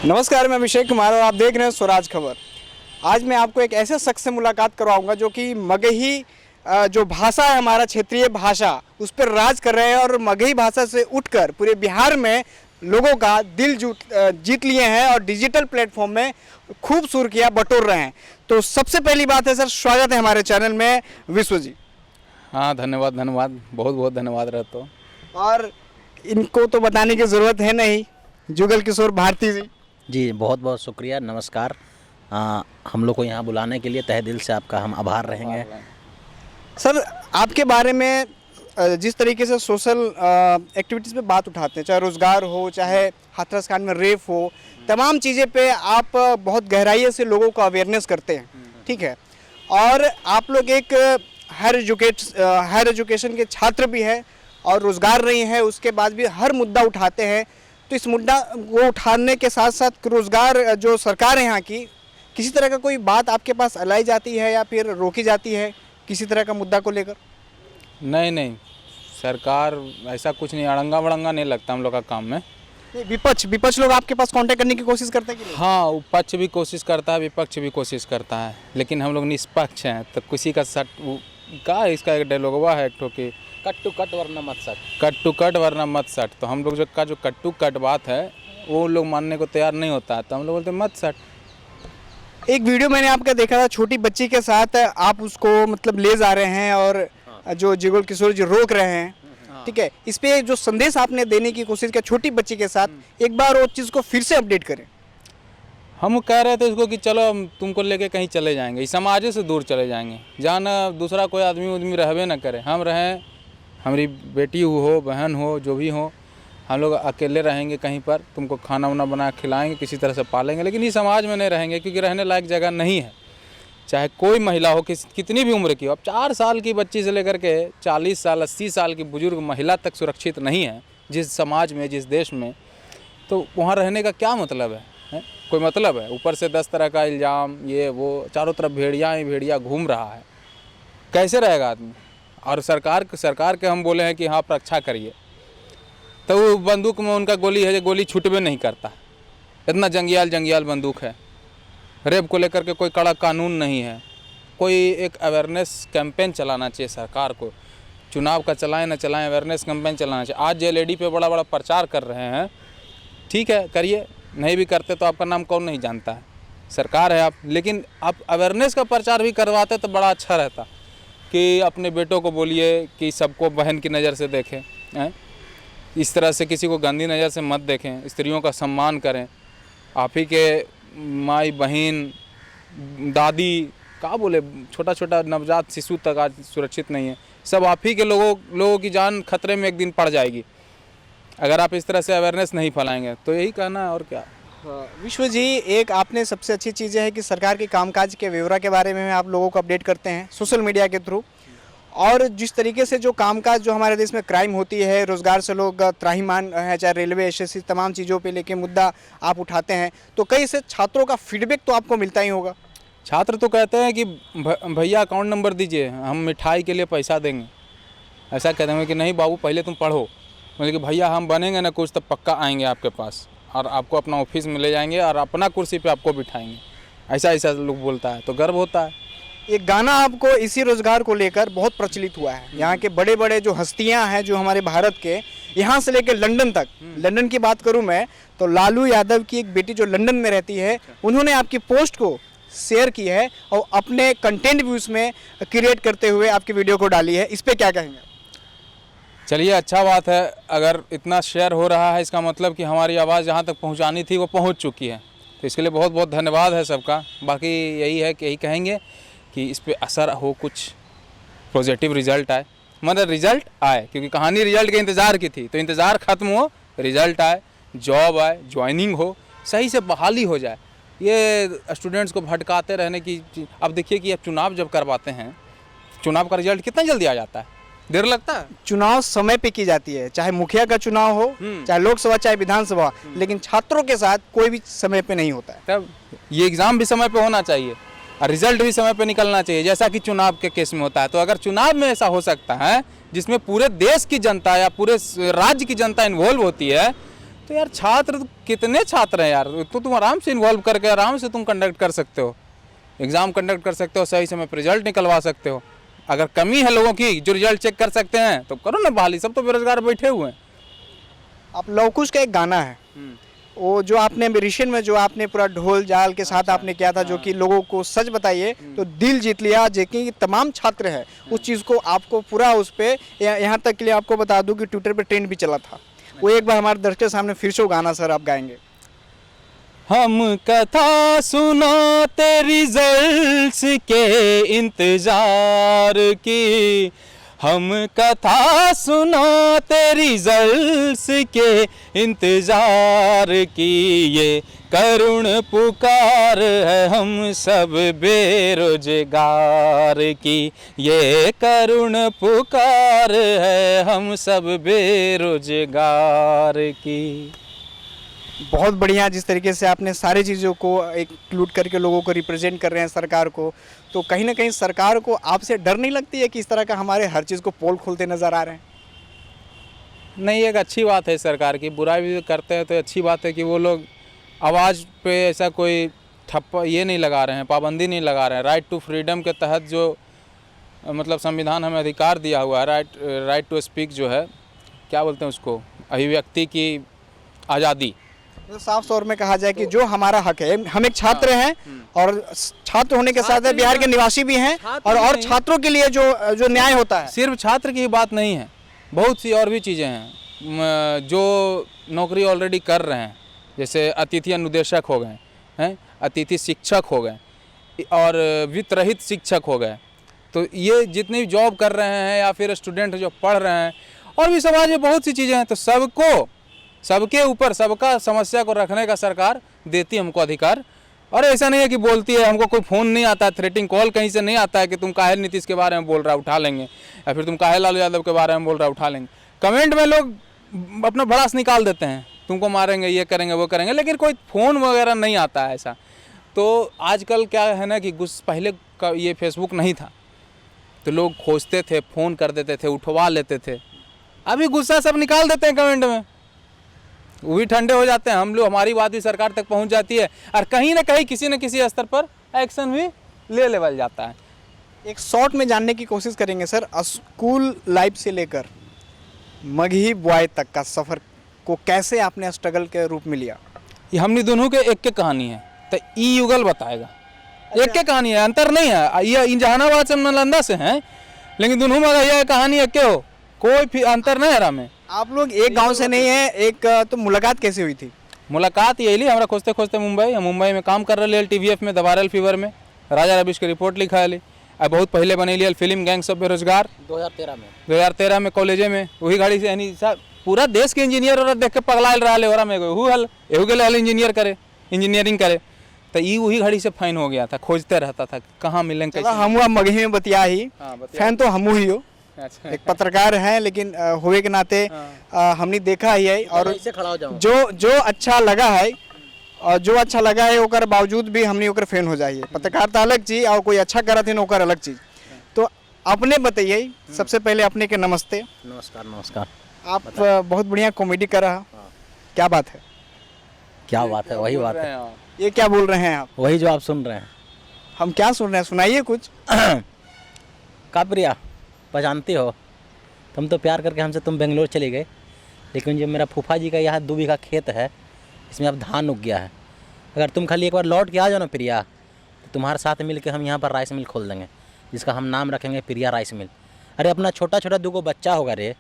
नमस्कार, मैं अभिषेक कुमार और आप देख रहे हैं स्वराज खबर। आज मैं आपको एक ऐसे शख्स से मुलाकात करवाऊंगा जो कि मगही जो भाषा है, हमारा क्षेत्रीय भाषा, उस पर राज कर रहे हैं और मगही भाषा से उठकर पूरे बिहार में लोगों का दिल जीत लिए हैं और डिजिटल प्लेटफॉर्म में खूब सुर्खियां बटोर रहे हैं। तो सबसे पहली बात है सर, स्वागत है हमारे चैनल में विश्व जी। हाँ, धन्यवाद बहुत बहुत धन्यवाद रहता हूँ। और इनको तो बताने की ज़रूरत है नहीं, जुगल किशोर भारती जी बहुत बहुत शुक्रिया, नमस्कार। हम लोग को यहाँ बुलाने के लिए तहे दिल से आपका हम आभार रहेंगे। सर, आपके बारे में जिस तरीके से सोशल एक्टिविटीज़ पे बात उठाते हैं, चाहे रोज़गार हो, चाहे हाथरस कांड में रेप हो, तमाम चीज़ें पे आप बहुत गहराई से लोगों को अवेयरनेस करते हैं, ठीक है। और आप लोग एक हायर एजुकेशन के छात्र भी हैं और रोज़गार नहीं है, उसके बाद भी हर मुद्दा उठाते हैं। तो इस मुद्दा को उठाने के साथ साथ रोज़गार जो सरकार है यहाँ की, किसी तरह का कोई बात आपके पास लाई जाती है या फिर रोकी जाती है किसी तरह का मुद्दा को लेकर? नहीं, सरकार ऐसा कुछ नहीं, अड़ंगा बड़ंगा नहीं लगता हम लोग का काम में। विपक्ष लोग आपके पास कांटेक्ट करने की कोशिश करते हैं कि नहीं? हाँ, पक्ष भी कोशिश करता है, विपक्ष भी कोशिश करता है, लेकिन हम लोग निष्पक्ष हैं। तो किसी का का इसका एक डायलॉगवा है, एक ठोकी कट टू कट वरना मत सट। कट टू कट वरना मत सट। तो हम लोग जो कट टू कट बात है वो लोग मानने को तैयार नहीं होता है, तो हम लोग बोलते मत सट। एक वीडियो मैंने आपका देखा था, छोटी बच्ची के साथ आप उसको मतलब ले जा रहे हैं और जो जुगल किशोर जी रोक रहे हैं, ठीक है। इस पे जो संदेश आपने देने की कोशिश किया छोटी बच्ची के साथ, एक बार वो चीज़ को फिर से अपडेट करें। हम कह रहे थे उसको कि चलो हम तुमको लेके कहीं चले जाएंगे, इस समाज से दूर चले जाएंगे, जहाँ ना दूसरा कोई आदमी रहबे ना करे। हम रहें, हमारी बेटी हो, बहन हो, जो भी हो, हम लोग अकेले रहेंगे कहीं पर, तुमको खाना वाना बना खिलाएंगे, किसी तरह से पालेंगे, लेकिन इस समाज में नहीं रहेंगे क्योंकि रहने लायक जगह नहीं है। चाहे कोई महिला हो, कितनी भी उम्र की हो, अब 4 साल की बच्ची से लेकर के 40 साल 80 साल की बुजुर्ग महिला तक सुरक्षित नहीं है जिस समाज में, जिस देश में, तो वहाँ रहने का क्या मतलब है? कोई मतलब है? ऊपर से 10 तरह का इल्ज़ाम, ये वो, चारों तरफ भेड़िया घूम रहा है, कैसे रहेगा आदमी? और सरकार के हम बोले हैं कि हाँ रक्षा करिए, तो वो बंदूक में उनका गोली है, गोली छूटबे नहीं करता, इतना जंगियाल बंदूक है। रेप को लेकर के कोई कड़ा कानून नहीं है। कोई एक अवेयरनेस कैंपेन चलाना चाहिए सरकार को, चुनाव का चलाएं ना चलाएं, अवेयरनेस कैंपेन चलाना चाहिए। आज जेएलईडी पे बड़ा प्रचार कर रहे हैं, ठीक है, करिए, नहीं भी करते तो आपका नाम कौन नहीं जानता है, सरकार है आप। लेकिन आप अवेयरनेस का प्रचार भी करवाते तो बड़ा अच्छा रहता कि अपने बेटों को बोलिए कि सबको बहन की नज़र से देखें, इस तरह से किसी को गंदी नज़र से मत देखें, स्त्रियों का सम्मान करें। आप ही के माई बहन दादी क्या बोले, छोटा नवजात शिशु तक आज सुरक्षित नहीं है। सब आप ही के लोगों की जान खतरे में एक दिन पड़ जाएगी अगर आप इस तरह से अवेयरनेस नहीं फैलाएंगे। तो यही कहना है और क्या। विश्व जी, एक आपने सबसे अच्छी चीज़ है कि सरकार के कामकाज के ब्यौरा के बारे में आप लोगों को अपडेट करते हैं सोशल मीडिया के थ्रू। और जिस तरीके से जो कामकाज जो हमारे देश में क्राइम होती है, रोज़गार से लोग त्राहिमाम है, चाहे रेलवे, एसएससी, तमाम चीज़ों पे लेके मुद्दा आप उठाते हैं, तो कई से छात्रों का फीडबैक तो आपको मिलता ही होगा। छात्र तो कहते हैं कि भैया अकाउंट नंबर दीजिए, हम मिठाई के लिए पैसा देंगे। ऐसा कहते हैं कि नहीं बाबू, पहले तुम पढ़ो। मतलब कि भैया हम बनेंगे ना कुछ, तब पक्का आएंगे आपके पास और आपको अपना ऑफिस में ले जाएंगे और अपना कुर्सी पे आपको बिठाएंगे। ऐसा लोग बोलता है, तो गर्व होता है। एक गाना आपको इसी रोज़गार को लेकर बहुत प्रचलित हुआ है। यहाँ के बड़े बड़े जो हस्तियाँ हैं जो हमारे भारत के, यहाँ से लेकर लंदन तक, लंदन की बात करूँ मैं तो लालू यादव की एक बेटी जो लंदन में रहती है, उन्होंने आपकी पोस्ट को शेयर की है और अपने कंटेंट भी उसमें क्रिएट करते हुए आपकी वीडियो को डाली है। इस पर क्या कहेंगे? चलिए, अच्छा बात है, अगर इतना शेयर हो रहा है इसका मतलब कि हमारी आवाज़ जहाँ तक पहुँचानी थी वो पहुँच चुकी है। तो इसके लिए बहुत बहुत धन्यवाद है सबका। बाकी यही है कि यही कहेंगे कि इस पे असर हो, कुछ पॉजिटिव रिजल्ट आए, मतलब रिजल्ट आए, क्योंकि कहानी रिजल्ट के इंतज़ार की थी, तो इंतज़ार ख़त्म हो, रिजल्ट आए, जॉब आए, ज्वाइनिंग हो, सही से बहाली हो जाए। ये स्टूडेंट्स को भटकाते रहने की, अब देखिए कि अब चुनाव जब करवाते हैं, चुनाव का रिजल्ट कितना जल्दी आ जाता है, देर लगता है। चुनाव समय पे की जाती है, चाहे मुखिया का चुनाव हो, चाहे लोकसभा, चाहे विधानसभा, लेकिन छात्रों के साथ कोई भी समय पे नहीं होता है। तब ये एग्ज़ाम भी समय पे होना चाहिए और रिजल्ट भी समय पे निकलना चाहिए, जैसा कि चुनाव के केस में होता है। तो अगर चुनाव में ऐसा हो सकता है जिसमें पूरे देश की जनता या पूरे राज्य की जनता इन्वॉल्व होती है, तो यार छात्र कितने छात्र हैं यार, तो तुम आराम से इन्वॉल्व करके आराम से तुम कंडक्ट कर सकते हो, एग्ज़ाम कंडक्ट कर सकते हो, सही समय पर रिजल्ट निकलवा सकते हो। अगर कमी है लोगों की जो रिजल्ट चेक कर सकते हैं तो करो ना बहाली, सब तो बेरोजगार बैठे हुए हैं। आप लवकुश का एक गाना है, वो जो आपने रिसेंट में जो आपने पूरा ढोल झाल के साथ आपने किया था, जो कि लोगों को सच बताइए तो दिल जीत लिया, जो कि तमाम छात्र है उस चीज़ को आपको पूरा उस पर, यहाँ तक के लिए आपको बता दूं कि ट्विटर पे ट्रेंड भी चला था। वो एक बार हमारे दर्शकों के सामने फिर से वो गाना सर आप गाएंगे। हम कथा सुनाते रिजल्ट्स के इंतजार की, हम कथा सुनाते रिजल्ट्स के इंतजार की, ये करुण पुकार है हम सब बेरोजगार की, ये करुण पुकार है हम सब बेरोजगार की। बहुत बढ़िया, जिस तरीके से आपने सारी चीज़ों को इंक्लूड करके लोगों को रिप्रेजेंट कर रहे हैं सरकार को, तो कहीं ना कहीं सरकार को आपसे डर नहीं लगती है कि इस तरह का हमारे हर चीज़ को पोल खोलते नज़र आ रहे हैं? नहीं, एक अच्छी बात है सरकार की, बुराई भी करते हैं तो अच्छी बात है कि वो लोग आवाज़ पे ऐसा कोई ठप्पा ये नहीं लगा रहे हैं, पाबंदी नहीं लगा रहे हैं। राइट टू फ्रीडम के तहत जो मतलब संविधान हमें अधिकार दिया हुआ है, राइट टू स्पीक जो है, क्या बोलते हैं उसको, अभिव्यक्ति की आज़ादी। तो साफ तौर में कहा जाए कि जो हमारा हक है, हम एक छात्र हैं और छात्र होने के साथ बिहार के निवासी भी हैं, और छात्रों के लिए जो न्याय होता है, सिर्फ छात्र की बात नहीं है, बहुत सी और भी चीज़ें हैं जो नौकरी ऑलरेडी कर रहे हैं, जैसे अतिथि अनुदेशक हो गए हैं, अतिथि शिक्षक हो गए और वित्त रहित शिक्षक हो गए। तो ये जितने भी जॉब कर रहे हैं या फिर स्टूडेंट जो पढ़ रहे हैं, और भी समाज में बहुत सी चीज़ें हैं, तो सबके ऊपर सबका समस्या को रखने का सरकार देती है हमको अधिकार। और ऐसा नहीं है कि बोलती है, हमको कोई फ़ोन नहीं आता, थ्रेटिंग कॉल कहीं से नहीं आता है कि तुम काहे नीतीश के बारे में बोल रहा उठा लेंगे, या फिर तुम काहे लालू यादव के बारे में बोल रहा उठा लेंगे। कमेंट में लोग अपना भड़ास निकाल देते हैं, तुमको मारेंगे, ये करेंगे, वो करेंगे, लेकिन कोई फ़ोन वगैरह नहीं आता है ऐसा। तो आजकल क्या है ना कि पहले का ये फेसबुक नहीं था तो लोग खोजते थे, फ़ोन कर देते थे, उठवा लेते थे। अभी गुस्सा सब निकाल देते हैं कमेंट में, वो भी ठंडे हो जाते हैं। हम लोग, हमारी बात भी सरकार तक पहुंच जाती है और कहीं ना कहीं किसी न किसी स्तर पर एक्शन भी ले लेवल जाता है। एक शॉर्ट में जानने की कोशिश करेंगे सर, स्कूल लाइफ से लेकर मगही बॉय तक का सफ़र को कैसे आपने स्ट्रगल के रूप में लिया? ये हमने दोनों के एक कहानी है, तो ई युगल बताएगा। एक के कहानी है, अंतर नहीं है। ये जहानाबाद से नालंदा से हैं, लेकिन दोनों में यह कहानी एक के हो, कोई अंतर नहीं है रामे। आप लोग एक गांव से नहीं है, एक तो मुलाकात कैसे हुई थी? मुलाकात यही ली, हमारा खोजते खोजते मुंबई में काम कर रहे TVF में, द वायरल फीवर में राजा रविश की रिपोर्ट लिखा ली। अब बहुत पहले बने लिया फिल्म गैंग्स ऑफ बेरोजगार 2013 में कॉलेजे में, वही गाड़ी से यानी पूरा देश के इंजीनियर और देख के पगलायल रहा ले, और एहू के लिए इंजीनियरिंग करे, तो ये वही घड़ी से फाइन हो गया था। खोजते रहता था कहाँ मिलेंगे कैसे। हम मगही में बतिया ही, फैन तो हमू ही हो, अच्छा। एक पत्रकार हैं, लेकिन हुए के नाते हमने देखा ही है, और जो अच्छा लगा है और जो अच्छा लगा है ओकर बावजूद भी हमने ओकर फैन हो जाइए। पत्रकारिता अलग चीज़ और कोई अच्छा करत है ओकर अलग चीज़। तो अपने बताइए, सबसे पहले अपने के नमस्ते। नमस्कार। आप बहुत बढ़िया कॉमेडी कर रहा, क्या बात है? क्या बात है? वही बात है। ये क्या बोल रहे हैं आप? वही जो आप सुन रहे हैं। हम क्या सुन रहे हैं, सुनाइए कुछ। का प्रिया, पहचानती हो, तुम तो प्यार करके हमसे तुम बेंगलोर चले गए, लेकिन जो मेरा फूफा जी का यहाँ 2 बीघा खेत है, इसमें अब धान उग गया है। अगर तुम खाली एक बार लौट के आ जाओ ना प्रिया, तो तुम्हारे साथ मिल के हम यहाँ पर राइस मिल खोल देंगे, जिसका हम नाम रखेंगे प्रिया राइस मिल। अरे अपना छोटा छोटा 2 बच्चा होगा रे,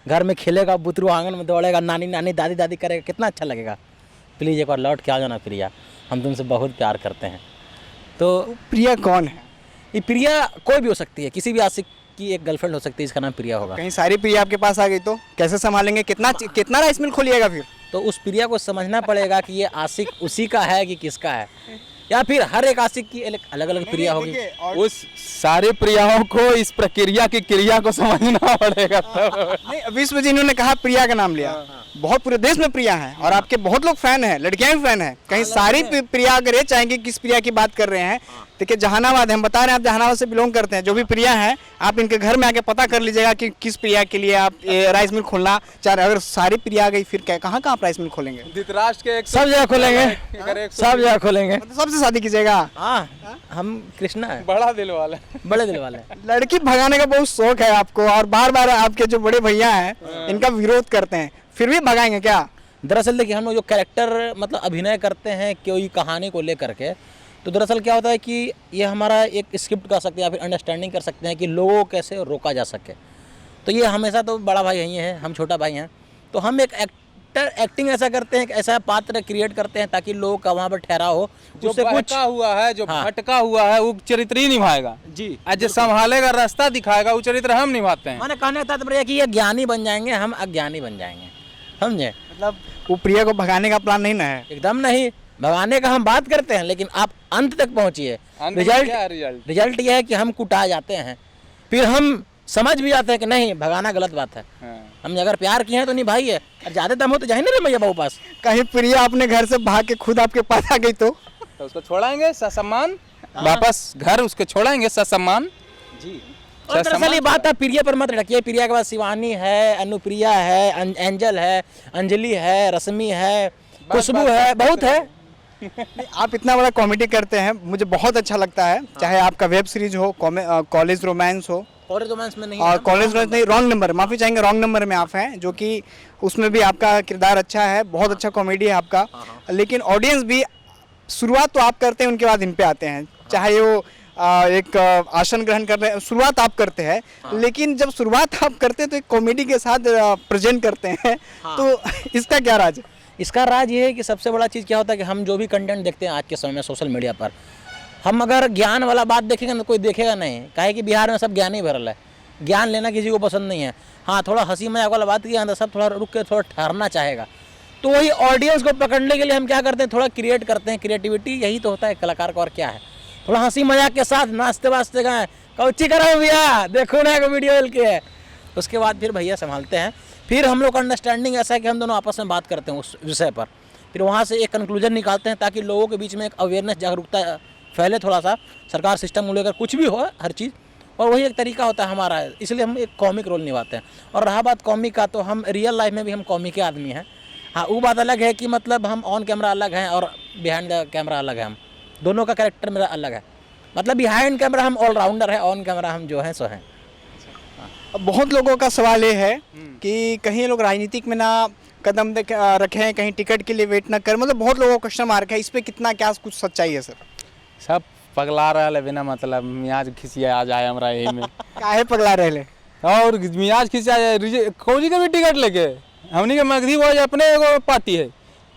घर में खेलेगा, बुतरू आंगन में दौड़ेगा, नानी नानी दादी दादी करेगा, कितना अच्छा लगेगा। प्लीज़ एक बार लौट के आ जाओ ना प्रिया, हम तुमसे बहुत प्यार करते हैं। तो प्रिया कौन है? ये प्रिया कोई भी हो सकती है, किसी भी आशिक की एक गर्लफ्रेंड हो सकती है, इसका नाम प्रिया होगा। कहीं सारी प्रिया आपके पास आ गई तो कैसे संभालेंगे? कितना राइस मिल खोलिएगा फिर? तो उस प्रिया को समझना पड़ेगा कि ये आशिक उसी का है कि किसका है, या फिर हर एक आशिक की अलग अलग प्रिया होगी। उस सारे प्रियाओं को इस प्रक्रिया की क्रिया को समझना पड़ेगा। नहीं, विश्व जी इन्होंने कहा प्रिया का नाम लिया, बहुत पूरे देश में प्रिया हैं और आपके बहुत लोग फैन हैं, लड़कियां भी फैन हैं। कहीं सारी प्रिया अगर ये चाहेंगे किस प्रिया की बात कर रहे हैं, देखिए जहानाबाद हम बता रहे हैं, आप जहानाबाद से बिलोंग करते हैं, जो भी प्रिया हैं आप इनके घर में आके पता कर लीजिएगा कि किस प्रिया के लिए आप राइस मिल खोलना चाह रहे हैं। अगर सारी प्रिया आ गई फिर क्या, कहाँ कहाँ आप राइस मिल खोलेंगे? धृतराष्ट्र के सब जगह खोलेंगे, सब जगह खोलेंगे। मतलब सबसे शादी कीजिएगा? हाँ, हम कृष्णा है, बड़ा दिल वाला, बड़े दिल वाले। लड़की भगाने का बहुत शौक है आपको और बार बार आपके जो बड़े भैया हैं इनका विरोध करते हैं, फिर भी भगाएंगे क्या? दरअसल देखिए, हम लोग जो कैरेक्टर मतलब अभिनय करते हैं कोई कहानी को लेकर के, तो दरअसल क्या होता है कि ये हमारा एक स्क्रिप्ट कर सकते हैं या फिर अंडरस्टैंडिंग कर सकते हैं कि लोगों को कैसे रोका जा सके। तो ये हमेशा तो बड़ा भाई यही है, हम छोटा भाई हैं, तो हम एक एक्टिंग ऐसा करते हैं, ऐसा पात्र क्रिएट करते हैं ताकि लोगों का वहाँ पर ठहराव हो, जो उससे कुछ भटका हुआ है, जो हाँ। भटका हुआ है वो चरित्र ही निभाएगा जी। आज जो संभालेगा, रास्ता दिखाएगा, वो चरित्र हम निभाते हैं। मैंने कहने का तात्पर्य है कि ये ज्ञानी बन जाएंगे, हम अज्ञानी बन जाएंगे, समझे? मतलब वो प्रिया को भगाने का प्लान नहीं ना है? एकदम नहीं, भगाने का हम बात करते हैं, लेकिन आप अंत तक पहुंचिए। अंत में क्या है रिजल्ट? रिजल्ट ये है कि हम कुटा जाते हैं, फिर हम समझ भी जाते हैं कि नहीं, भगाना गलत बात है। हाँ। हमने अगर प्यार किए हैं तो निभाइए, और ज्यादा दम हो तो जाए ना रे मैया बाबू पास। कहीं प्रिया अपने घर से भाग के खुद आपके पास आ गई तो उसको छोड़ाएंगे ससम्मान, वापस घर उसको छोड़ाएंगे ससम्मान जी। और दरअसल ये सम्मान बात आप प्रिया पर मत रखिए, प्रिया के बाद शिवानी है, अनुप्रिया है, एंजल है, अंजलि है, रश्मि है, खुशबू है, बहुत है। नहीं, आप इतना बड़ा कॉमेडी करते हैं, मुझे बहुत अच्छा लगता है। चाहे आपका वेब सीरीज हो, कॉलेज रोमांस हो, कॉलेज रोमांस में नहीं और है। कॉलेज रोमांस नहीं, रॉन्ग नंबर, माफ़ी चाहेंगे, रॉन्ग नंबर में आप हैं, जो कि उसमें भी आपका किरदार अच्छा है, बहुत अच्छा कॉमेडी है आपका। लेकिन ऑडियंस भी शुरुआत तो आप करते हैं, उनके बाद इन पे आते हैं, चाहे वो एक आसन ग्रहण कर रहे हैं, शुरुआत आप करते हैं, लेकिन जब शुरुआत आप करते हैं तो एक कॉमेडी के साथ प्रेजेंट करते हैं, तो इसका क्या राज है? इसका राज ये है कि सबसे बड़ा चीज़ क्या होता है कि हम जो भी कंटेंट देखते हैं आज के समय में सोशल मीडिया पर, हम अगर ज्ञान वाला बात देखेंगे तो कोई देखेगा नहीं। काहे कि बिहार में सब ज्ञान ही भरल है, ज्ञान लेना किसी को पसंद नहीं है। हाँ, थोड़ा हंसी मजाक वाला बात किया तो सब थोड़ा रुक के थोड़ा ठहरना चाहेगा। तो वही ऑडियंस को पकड़ने के लिए हम क्या करते हैं, थोड़ा क्रिएट करते हैं। क्रिएटिविटी यही तो होता है कलाकार का, और क्या है। थोड़ा हंसी मजाक के साथ नाचते वास्ते गए, कौची करो भैया, देखो ना को वीडियो के है। उसके बाद फिर भैया संभालते हैं। फिर हम लोग का अंडरस्टैंडिंग ऐसा है कि हम दोनों आपस में बात करते हैं उस विषय पर, फिर वहाँ से एक कंक्लूजन निकालते हैं ताकि लोगों के बीच में एक अवेयरनेस, जागरूकता फैले थोड़ा सा, सरकार सिस्टम को लेकर कुछ भी हो, हर चीज़। और वही एक तरीका होता है हमारा, इसलिए हम एक कॉमिक रोल निभाते हैं। और रहा बात कॉमिक का, तो हम रियल लाइफ में भी हम कॉमिक के आदमी हैं। हाँ, वो बात अलग है कि मतलब हम ऑन कैमरा अलग हैं और बिहाइंड द कैमरा अलग है। हम दोनों का कैरेक्टर मेरा अलग है, मतलब बिहाइंड कैमरा हम ऑलराउंडर है, ऑन कैमरा हम जो हैं सो हैं। अब बहुत लोगों का सवाल ये है कि कहीं ये लोग राजनीतिक में ना कदम रखें, कहीं टिकट के लिए वेट ना करें, मतलब बहुत लोगों को क्वेश्चन मार्क है, इस पे कितना क्या कुछ सच्चाई है सर? सब पगला रहा है बिना मतलब, मियाज खिसिया आ जाए हमारा यही में काहे पगला रहे? और मियाज खिसिया जाए कौजी का भी टिकट लेके, हमनी के मगधी बॉय अपने एगो पार्टी है।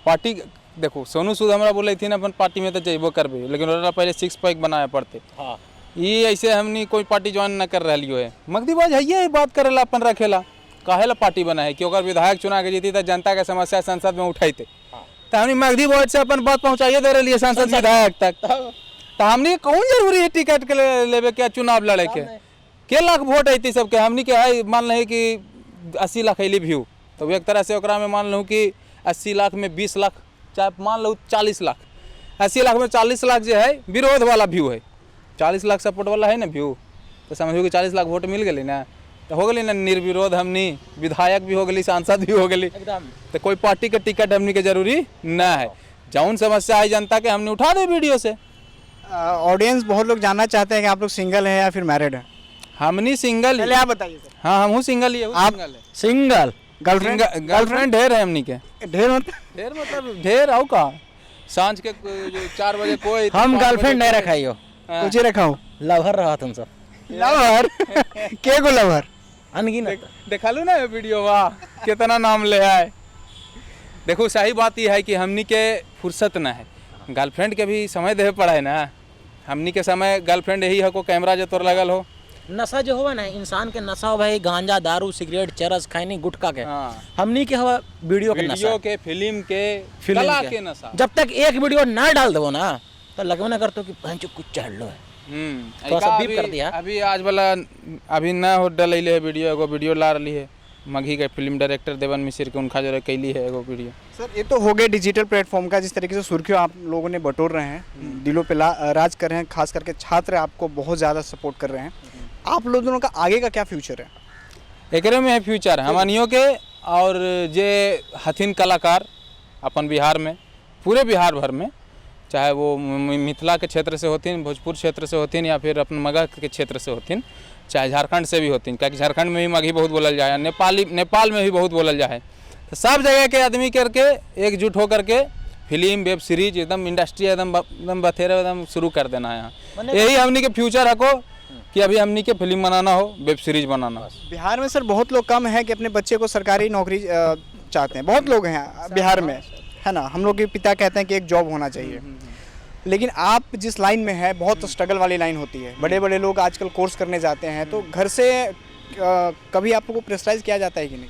पार्टी देखो, सोनू सूद हमारा बोले थी ना अपन पार्टी में तो जइबो करबे, लेकिन ओरा पहले 6 पैक बनाए पड़ते। हाँ, ये ऐसे हमनी कोई पार्टी ज्वाइन न कर रही है। मगधी बॉय है बात करेला अपन रखेला, काहेला पार्टी बना है कि अगर विधायक चुना के जीती तो जनता के समस्या संसद में उठाते, तो हमने मगधी बॉय से अपन बात पहुँचाइए दे रही है संसद विधायक तक। तो हमने कौन जरूरी है टिकट के लेवे के चुनाव लड़े के लाख वोट आई सबके, हमनी के है मान रहे कि 80 लाख अली व्यू, तो एक तरह से ओकरा में मान लूँ कि 80 लाख में 20 लाख, चाहे मान लो 40 लाख, 80 लाख में 40 लाख जो है विरोध वाला व्यू है, 40 लाख सपोर्ट वाला है ना व्यू, तो समझो कि 40 लाख वोट मिल गए ना, तो हो गई ना निर्विरोध, हमनी विधायक भी हो गई, सांसद भी हो गई, तो कोई पार्टी के टिकट हमनी के जरूरी ना है। जौन समस्या आई जनता के हमने उठा दे वीडियो से। ऑडियंस बहुत लोग जानना चाहते हैं कि आप लोग सिंगल हैं या फिर मैरिड हैं? हमनी सिंगल, पहले आप बताइए सर। हाँ हम सिंगल ही है। आप सिंगल? गर्लफ्रेंड ढेर है हमनी के, ढेर मतलब ढेर आओ का, सांझ के 4 बजे कोई, हम गर्लफ्रेंड नहीं रखाई हो, कुछ ही रखा हूँ। लवर रहा तुम सब। लवर के को लवर अनगिनत। देखा लो ना वीडियो, वाह कितना नाम ले आए। देखो सही बात यह है कि हमनी के फुर्सत ना है, गर्लफ्रेंड के भी समय दे पड़ा है ना। हमनी के समय गर्लफ्रेंड यही है को कैमरा जो तोर लगल हो, नशा जो हुआ ना इंसान के, नशा हो भाई गांजा, दारू, सिगरेट, चरस, खैनी, गुटखा के। हाँ। हमनी के हवा वीडियो के नशा, वीडियो के, फिल्म के, कला के नशा। जब तक एक वीडियो ना डाल दो ना, तो लगवे ना करते हो कि भैंचो कुछ चढ़ लो है। थोड़ा सा बीप कर दिया। अभी आज वाला अभी ना हो डले है वीडियो, एगो वीडियो ला रही है, मघी के फिल्म डायरेक्टर देवन मिश्र के उनका जो कैली है एगो वीडियो। सर ये तो हो गए डिजिटल प्लेटफॉर्म का, जिस तरीके से सुर्खियों आप लोगों ने बटोर रहे हैं, दिलों पे राज कर रहे हैं, खास करके छात्र आपको बहुत ज़्यादा सपोर्ट कर रहे हैं। आप लोगों का आगे का क्या फ्यूचर है? एकरे में है फ्यूचर हमनियों के, और जे हथिन कलाकार अपन बिहार में, पूरे बिहार भर में, चाहे वो मिथिला के क्षेत्र से होतीन, भोजपुर क्षेत्र से होतीन, या फिर अपन मगध के क्षेत्र से होतीन, चाहे झारखंड से भी होतीन, क्योंकि झारखंड में भी मगही बहुत बोलल जाए, नेपाल में भी बहुत बोलल जाए। तो सब जगह के आदमी करके एकजुट होकर के फिल्म वेब सीरीज एकदम इंडस्ट्री एकदम बथेरे एकदम शुरू कर देना है यहाँ। यही हमनी के फ्यूचर हको कि अभी हमनी के फिल्म बनाना हो, वेब सीरीज बनाना हो। बिहार में सर बहुत लोग कम हैं कि अपने बच्चे को सरकारी नौकरी चाहते हैं, बहुत लोग हैं बिहार में, है ना। हम लोग के पिता कहते हैं कि एक जॉब होना चाहिए, लेकिन आप जिस लाइन में है बहुत स्ट्रगल वाली लाइन होती है। बड़े बड़े लोग आजकल कोर्स करने जाते हैं, तो घर से कभी आप लोगों को प्रेशराइज किया जाता है कि नहीं?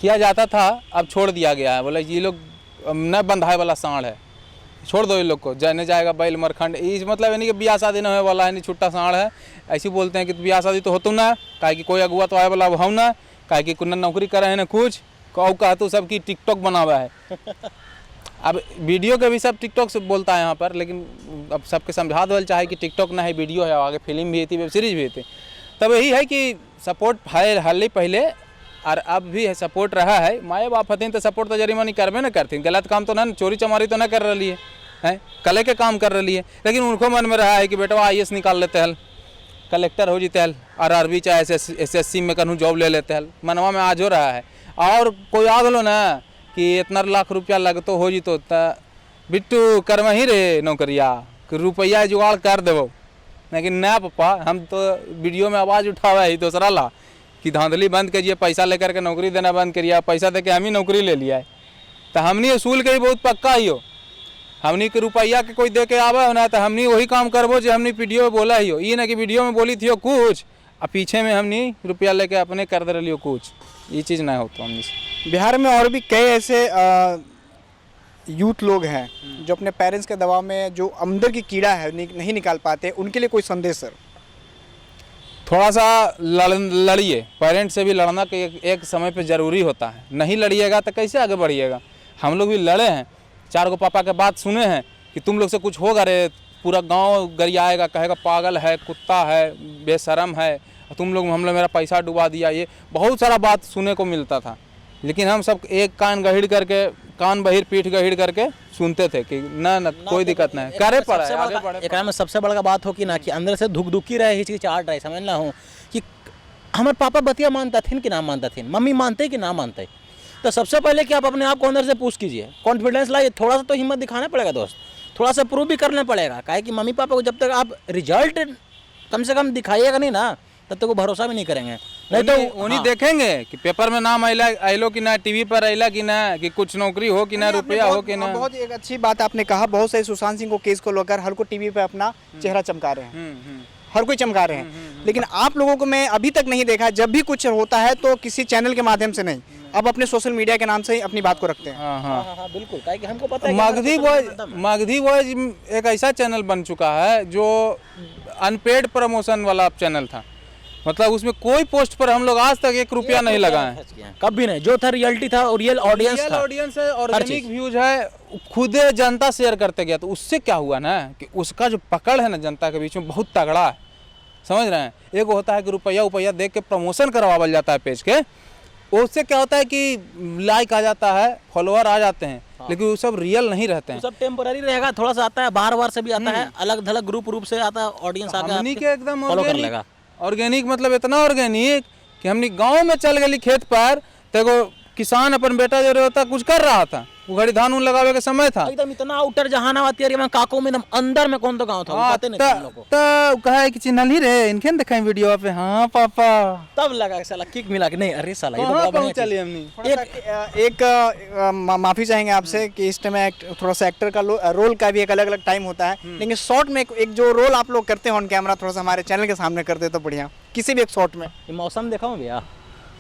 किया जाता था, अब छोड़ दिया गया है। बोले ये लोग न बंधाए वाला सांड है, छोड़ दो इन लोग को, जाने जाएगा बैल मरखंड। इस मतलब यानी कि ब्याह शादी न होने वाला है, नहीं छुट्टा सांड है। ऐसे बोलते हैं कि ब्याह शादी तो होतु ना, काहे कि कोई अगुआ तो आए वाला हम ना, काहे कि कुछ नौकरी करे है ना कुछ कहू कहतु सबकी टिकटॉक बनावा है। अब वीडियो के भी सब टिकटॉक से बोलता है यहाँ पर, लेकिन अब सबके समझा दो चाहे कि टिकटॉक ना है, वीडियो है, आगे फिल्म भी थी, वेब सीरीज भी थी। तब यही है कि सपोर्ट है हाल ही पहले, और अब भी है सपोर्ट रहा है। माए बाप हथिन तो सपोर्ट तो जरिमानी करबे ना करथिन, गलत काम तो ना, चोरी चमारी तो ना कर रही है, कले के काम कर रही है। लेकिन उनको मन में रहा है कि बेटा IAS निकाल लेते हैं, कलेक्टर हो जीते हैं, RRB चाहे SSC में कहूँ जॉब ले लेते हैं, मनवा में आज हो रहा है। और कोई आ गलो ना कि इतना लाख रुपया लगतो हो जीतो, बिट्टू कर वहीं रे नौकरिया, रुपया जुगाड़ कर देवो। लेकिन ना पापा, हम तो वीडियो में आवाज़ उठावा है दूसरा ला कि धांधली बंद करिए, पैसा लेकर के नौकरी देना बंद करिए, पैसा दे के हम ही नौकरी ले लिया है। तो हमनी असूल के ही बहुत पक्का ही हो, हमनी के रुपया के कोई दे के आवा हो ना, तो हमनी वही काम करबो जो हमनी वीडियो में बोला ही हो। ये ना कि वीडियो में बोली थी हो कुछ, और पीछे में हमनी रुपया लेके अपने कर दे रही हो कुछ, ये चीज़ ना हो। तो हमनी बिहार में और भी कई ऐसे यूथ लोग हैं जो अपने पेरेंट्स के दबाव में जो अंदर की कीड़ा है नहीं निकाल पाते, उनके लिए कोई संदेश सर? थोड़ा सा लड़िए, पेरेंट्स से भी लड़ना कि एक समय पे ज़रूरी होता है। नहीं लड़िएगा तो कैसे आगे बढ़िएगा। हम लोग भी लड़े हैं, 4 गो पापा के बात सुने हैं कि तुम लोग से कुछ होगा रे, पूरा गांव गरियाएगा, कहेगा पागल है, कुत्ता है, बेशरम है, तुम लोग हम लोग मेरा पैसा डुबा दिया। ये बहुत सारा बात सुने को मिलता था, लेकिन हम सब एक कान गहिड़ करके, कान बहिर पीठ गहिड़ करके सुनते थे कि ना कोई दिक्कत नहीं, करे पड़ा है, आगे बढ़े। एक में सबसे बड़ा बात हो कि ना कि अंदर से धुक रहे, हिचकिचाहट रहे, समझ ना हो कि हमारे पापा बतिया मानता थे कि ना मानता थे, मम्मी मानते कि ना मानते। तो सबसे पहले कि आप अपने आप को अंदर से पूछ कीजिए, कॉन्फिडेंस लाइए, थोड़ा सा तो हिम्मत दिखाना पड़ेगा दोस्त, थोड़ा सा प्रूव भी करना पड़ेगा। काहे कि मम्मी पापा को जब तक आप रिजल्ट कम से कम दिखाइएगा नहीं ना, तब तक वो भरोसा भी नहीं करेंगे। नहीं तो उन्हीं देखेंगे कि पेपर में नाम आइलो कि ना, टीवी पर आइला कि ना, कि कुछ नौकरी हो कि ना, रुपया हो कि ना। बहुत एक अच्छी बात आपने कहा, बहुत सारे सुशांत सिंह को केस को लेकर हर को टीवी पे अपना चेहरा चमका रहे हैं, हर कोई चमका रहे हैं, लेकिन आप लोगों को मैं अभी तक नहीं देखा, जब भी कुछ होता है तो किसी चैनल के माध्यम से नहीं, अब अपने सोशल मीडिया के नाम से ही अपनी बात को रखते हैं। हाँ, बिल्कुल, काहे कि हमको पता है मगधी बॉयज एक ऐसा चैनल बन चुका है जो अनपेड प्रमोशन वाला चैनल था। मतलब उसमें कोई पोस्ट पर हम लोग आज तक 1 रुपया नहीं लगाए, कभी नहीं। जो था रियलिटी था और रियल ऑडियंस था, ऑडियंस है, ऑर्गेनिक व्यूज है, खुद जनता शेयर करते गया। तो उससे क्या हुआ ना कि उसका जो पकड़ है ना जनता के बीच में बहुत तगड़ा है, समझ रहे हैं। एक होता है कि रुपया देख के प्रमोशन करवावल जाता है पेज के, उससे क्या होता है कि लाइक आ जाता है, फॉलोअर आ जाते हैं, लेकिन वो सब रियल नहीं रहते हैं, सब टेम्पररी रहेगा। थोड़ा सा आता है, बार से भी आता है, अलग थलग ग्रुप से आता है, ऑडियंस हमनी के एकदम फॉलो कर लेगा। ऑर्गेनिक मतलब इतना ऑर्गेनिक कि हमनी गांव में चल गई खेत पर, तो किसान अपन बेटा जो होता कुछ कर रहा था, वो घड़ी धान उन लगावे के समय था, एकदम इतना आउटर जहानाबाद एरिया में, काको में एकदम अंदर में कौन तो गांव था, पता नहीं हम लोग को। तो कहे कि चिन्हल ही रे इनके दिखाई वीडियो पे, हाँ पापा, तब लगा साला किक मिला कि नहीं, अरे साला ये तो कहाँ बड़ा पहुंच चली हमनी। एक माफी चाहेंगे आपसे कि इस टाइम थोड़ा सा एक्टर का रोल का भी एक अलग अलग टाइम होता है, लेकिन शॉर्ट में एक जो रोल आप लोग करते हैं ऑन कैमरा, थोड़ा सा हमारे चैनल के सामने कर दे तो बढ़िया, किसी भी एक शॉर्ट में। मौसम देखा हूँ भैया,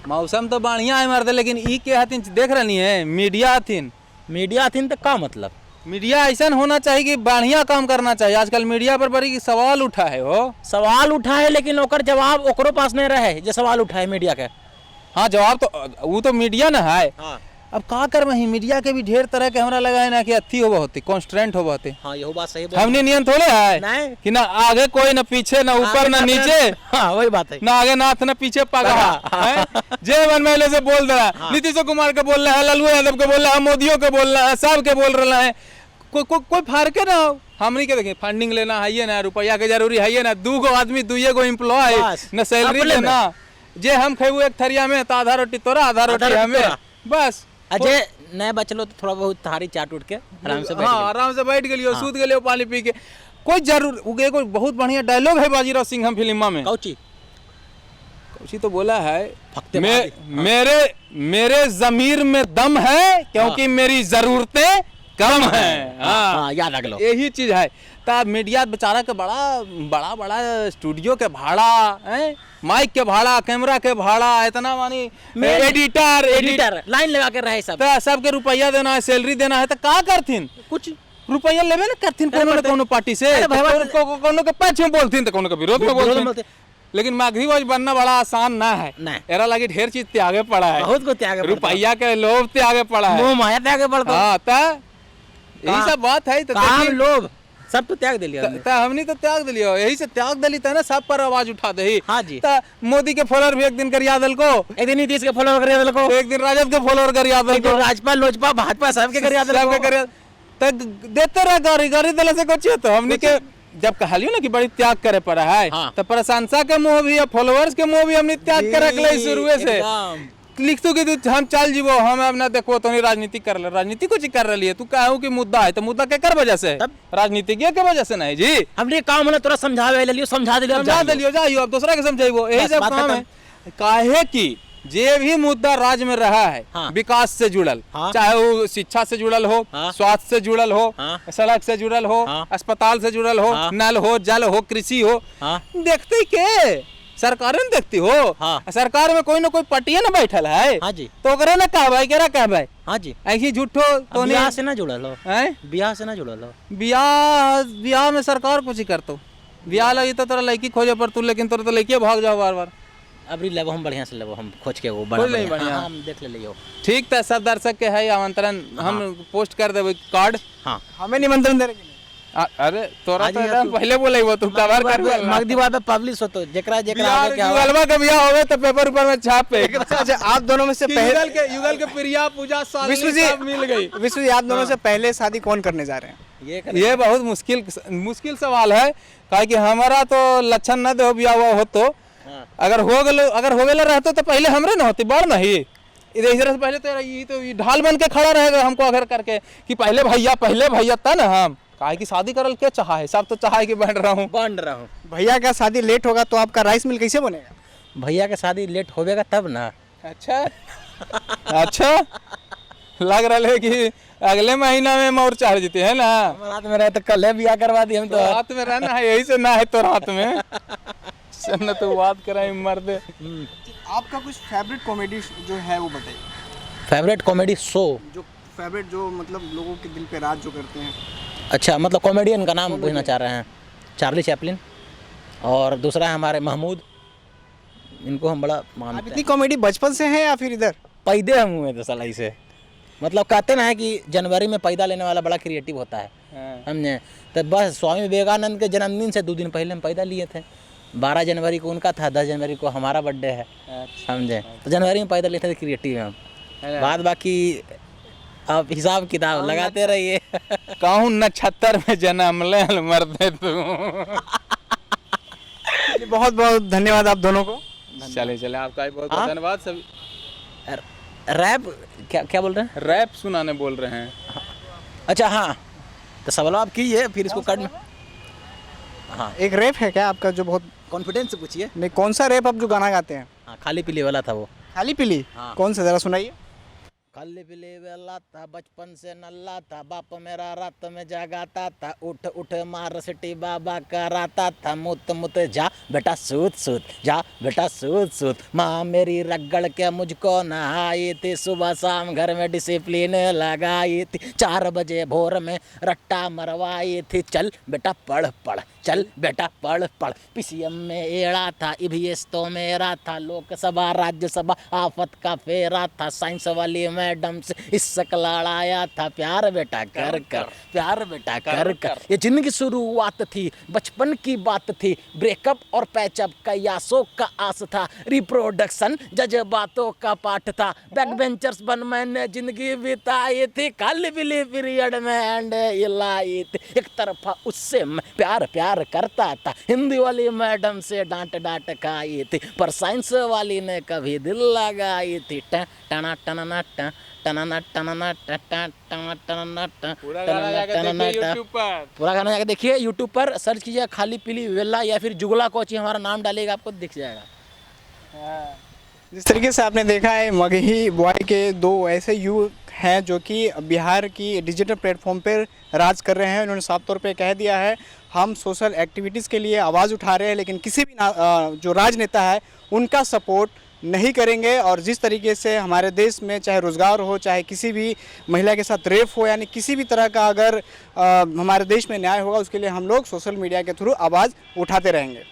मौसम तो बढ़िया है मर्द, लेकिन ई के हथिन देख रही है, मीडिया हथिन तो का मतलब, मीडिया ऐसा होना चाहिए कि बढ़िया काम करना चाहिए। आजकल मीडिया पर बड़ी सवाल उठा है, सवाल उठा है, लेकिन ओकर जवाब ओकरो पास नहीं रहे जो सवाल उठा है मीडिया के। हाँ जवाब तो वो तो मीडिया ना है। हाँ अब का कर वही मीडिया के भी ढेर तरह के हमरा लगा है ना कि अथी हो बहुत कॉन्स्टेंट हो बहुत हाँ यही बात सही बोल हमने नियम थोड़े है नहीं कि ना आगे कोई ना पीछे ना ऊपर ना नीचे हाँ वही बात है ना आगे नाथ ना पीछे पगहा हैं? जय वन मेले से बोल रहा है नीतीश कुमार के बोल रहा है लालू यादव के बोल रहा है मोदियों के बोल रहा है सब के बोल रहा है कोई फर्क ना हो हमनी के देखें फंडिंग लेना है ना रुपया के जरूरी है ना 2 गो आदमी 2 गो एम्प्लॉय बस। ना सैलरी अपने में। लेना जे हम खेबू एक थरिया में तो आधा रोटी तोरा आधा रोटी हमें बस अजय नहीं बचलो तो थोड़ा बहुत थारी चाट उठ के आराम से बैठ हाँ गेली। आराम से बैठ गलियो सूत गलियो पानी पी के कोई जरूर उगे कोई बहुत बढ़िया डायलॉग है बाजीराव सिंघम फिल्म में कौची कौची तो बोला है फक्ते मेरे जमीर में दम है क्योंकि मेरी जरूरतें कम है हाँ हाँ याद रख लो यही चीज है तब मीडिया बेचारा के बड़ा बड़ा स्टूडियो के भाड़ा है माइक के भाड़ा कैमरा के भाड़ा इतना मानी एडिटर लाइन लगा के रहे सब तो सबके रुपया देना है सैलरी देना है तो का करथिन कुछ रुपया लेबे ना करथिन कोनो न कोनो पार्टी से अरे भाई, कोनो के पक्ष में बोलथिन तो कोनो के विरोध में बोलथिन लेकिन माघीबाज बनना बड़ा आसान ना है नहीं। एरा लगी ढेर चीज त्यागे पड़ा है बहुत को त्याग रुपया के लोभ त्यागे पड़ा है मोह माया त्याग पड़ता हाँ यही सब बात है तो काम देखिए, लोभ सब तो त्याग दिलिया हमने तो त्याग दिलियो यही से त्याग दिली था ना सब पर आवाज उठा दे हाँ जी मोदी के फॉलोअर भी एक दिन करिया दल को एक दिन नीतीश के फॉलोअर करिया दल को एक दिन राजद के फॉलोअर करिया दल एक को दिन राजपा लोजपा भाजपा सबके करिया दल सबके को करिया तो देते रह गाड़ी दिला से कुछ तो हमने के जब कहलियो ना कि बड़ी त्याग करे पड़ा है हाँ। तो प्रशंसा के मुंह भी फॉलोअर्स के मुंह भी हमने त्याग के रख ले शुरू से लिख तू कि तू हम चल जीवो हम अब ना देखो तो नहीं राजनीति कर ले राजनीति कुछ कर रही है तू कहू कि मुद्दा है तो मुद्दा के कर वजह से राजनीतिज्ञ के वजह से नहीं जी हमने काम होला तोरा समझावे ले लियो समझा दिलियो समझा दिलियो जाइयो अब दूसरा के समझाइबो यही बस, सब बात काम है खत्म। काहे की जे भी मुद्दा राज्य में रहा है हाँ। विकास से जुड़ल हाँ। चाहे वो शिक्षा से जुड़ल हो हाँ। स्वास्थ्य से जुड़ल हो हाँ। सड़क से जुड़ल हो हाँ। अस्पताल से जुड़ल हो हाँ। नल हो जल हो कृषि हो हाँ। देखते के सरकारें न देखती हो हाँ। सरकार में कोई ना कोई पटिया न बैठल है हाँ जी तो ओकरे ना कहबै केरा कहबै हाँ जी ऐसी झूठो तो बियाह नहीं से ना जुड़ल हो हैं? बियाह से ना जुड़ल हो बियाह में सरकार कुछ ही करतो बियाह लगी तो तोरा लड़की खोजे पर तू लेकिन तोरा तो लड़की भाग जाओ बार बार अबरी लेबो हम बढ़िया से लेबो हम खोज के वो बड़ा खोज लेही बढ़िया। हाँ, हम देख ले लियो ठीक था सब दर्शक के है आमंत्रण हम पोस्ट कर देवे कार्ड हाँ हमें निमंत्रण दे रहे अरे तोरा आज तो ही एकदम तू- पहले बोले वो तू कवर कर मगदी बात पे पब्लिश होतो जेकरा जेकरा आगे क्या हुआ युगलवा का बियाह होवे तो पेपर ऊपर में छापे अच्छा आप दोनों में से पहले युगल के प्रिया पूजा विष्णु जी सब मिल गई विष्णु जी आप दोनों से पहले शादी कौन करने जा रहे हैं ये कर ये बहुत मुश्किल सवाल है काहे कि हमारा तो लक्षण न दो बियाह हुआ हो तो हाँ। अगर हो गेलो रहतो तो पहले हमरे न होती बड़ नहीं इधर से पहले तो ये ढाल बन के खड़ा रहेगा हमको अगर करके कि पहले भैया था ना हम काहे की शादी करल के चाहा है सब तो चाहा है कि बढ़ रहा हूँ बन रहा हूँ भैया का शादी लेट होगा तो आपका राइस मिल कैसे बनेगा भैया के शादी लेट होवेगा तब ना अच्छा लग रहा है कि अगले महीना में मोर चाह जीते है ना रात में रहे तो कल है बियाह करवा दी हम तो रात में रहना है यही से ना है तो रात में न तो बात कराई मर्द आपका कुछ फेवरेट कॉमेडी जो है वो बताइए फेवरेट कॉमेडी शो जो फेवरेट जो मतलब लोगों के दिल पे राज जो करते हैं अच्छा मतलब कॉमेडियन का नाम पूछना चाह रहे हैं चार्ली चैपलिन और दूसरा है हमारे महमूद इनको हम बड़ा आप मानते इतनी हैं कॉमेडी बचपन से है या फिर इधर पैदे हम हुए थे सलाई से मतलब कहते ना है कि जनवरी में पैदा लेने वाला बड़ा क्रिएटिव होता है हमने तो बस स्वामी विवेकानंद के जन्मदिन से 2 दिन पहले हम पैदा लिए थे 12 जनवरी को उनका था 10 जनवरी को हमारा बर्थडे है समझे तो जनवरी में पैदा लिए थे क्रिएटिव हम बाद बाकी आप हिसाब किताब लगाते रहिए कहूँ नक्षत्र में जन्म ले मर्दे तू बहुत बहुत धन्यवाद आप दोनों को चले आपका भी बहुत बहुत धन्यवाद सभी रैप क्या क्या बोल रहे हैं रैप सुनाने बोल रहे हैं अच्छा हाँ तो सवाल आप कीजिए फिर इसको कट में हाँ एक रैप है क्या आपका जो बहुत कॉन्फिडेंस से पूछिए नहीं कौन सा रैप आप जो गाना गाते हैं हाँ खाली पीली वाला था वो खाली पीली हाँ। कौन सा जरा सुनाइए खाली पीली वाला था बचपन से नल्ला था बाप मेरा रात में जगाता था उठ उठ मार सिटी बाबा कराता था मुत मुत जा बेटा सूत सूत जा बेटा सूत सूत माँ मेरी रगड़ के मुझको नहाई थी सुबह शाम घर में डिसिप्लिन लगाई थी 4 बजे भोर में रट्टा मरवाई थी चल बेटा पढ़ पढ़ चल बेटा पढ़ पढ़, पीसीएम में एड़ा था, ईवीएस तो मेरा था, लोकसभा राज्यसभा आफत का फेरा था, साइंस वाली मैडम से इसक लड़ाया था, प्यार बेटा कर कर, प्यार बेटा कर कर। ये जिंदगी शुरुआत थी, बचपन की बात थी, ब्रेकअप और पैचअप का यासों का आस था, रिप्रोडक्शन जज्बातों का पाठ था, बैक बेंचर्स बन मैंने जिंदगी बिताई थी, खाली बिली पीरियड में एंड हिलाई थी, एक तरफा उससे मैं प्यार प्यार करता था, हिंदी वाली मैडम से डांट डांट खाई थी, पर साइंस वाली ने कभी दिल लगाई थी। टना टना टना टना टना टना टना पूरा गाना जाकर देखिए यूट्यूब पर। पूरा गाना जाकर देखिए यूट्यूब पर, सर्च कीजिए खाली पीली वेला या फिर जुगला कोची, हमारा नाम डालेगा आपको दिख जाएगा। जिस तरीके से आपने देखा है, मगही बॉय के दो ऐसे युवक हैं जो कि बिहार की डिजिटल प्लेटफॉर्म पर राज कर रहे हैं। उन्होंने साफ तौर पे कह दिया है हम सोशल एक्टिविटीज़ के लिए आवाज़ उठा रहे हैं, लेकिन किसी भी जो राजनेता है उनका सपोर्ट नहीं करेंगे। और जिस तरीके से हमारे देश में चाहे रोज़गार हो, चाहे किसी भी महिला के साथ रेप हो, यानी किसी भी तरह का अगर हमारे देश में न्याय होगा, उसके लिए हम लोग सोशल मीडिया के थ्रू आवाज़ उठाते रहेंगे।